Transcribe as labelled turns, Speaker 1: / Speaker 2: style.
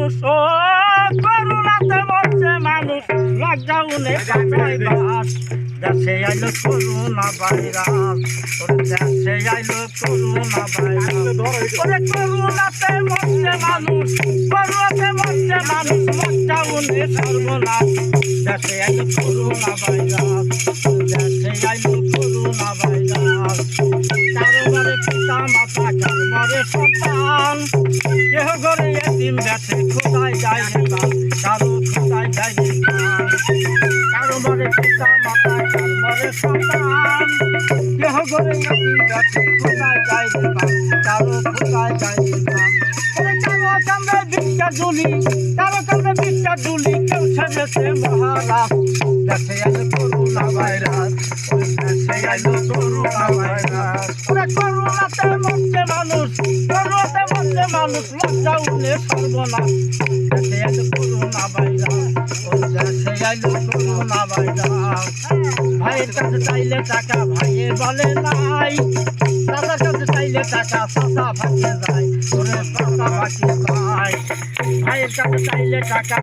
Speaker 1: মানুষ ও করুণাতে মরছে মানুষ লকডাউনে কাটায় বাস দেশে আইলো করুণা ভাইরাস দেশে আইলো করুণা ভাইরাস করুণাতে মরছে মানুষ লকডাউনে সর্বনাশ দেশে আইলো করুণা ভাইরাস দেশে আইলো করুণা ভাইরাস কারোবারে পিতা মাতা কারোবারে সন্তান কেহ ঘরে এতিম দেশে খোদায় যায় কারো খোদায় যায় কারোবারে পিতা মাতা কারোবারে সন্তান কেহ ঘরে এতিম দেশে খোদায় যায় কারো খোদায় যায় কারো কামড়ে বিদ্যা জুলি কেউ ছেড়েছে মহারাজ দেশে আইলো করুণা ভাইরাস দেশে আইলো করুণা ভাইরাস করুণাতে মরছে মানুষ লকডাউনে সর্বনাশ দেশে আইলো করুণা ভাইরাস দেশে আইলো করুণা ভাইরাস ভাইয়ের কাছে চাইলে টাকা ভাইয়ে বলে নাই দাদার কাছে চাইলে টাকা চাচা ভাগে যায় ওরে চাচা ভাগে যায় ভাইয়ের কাছে চাইলে টাকা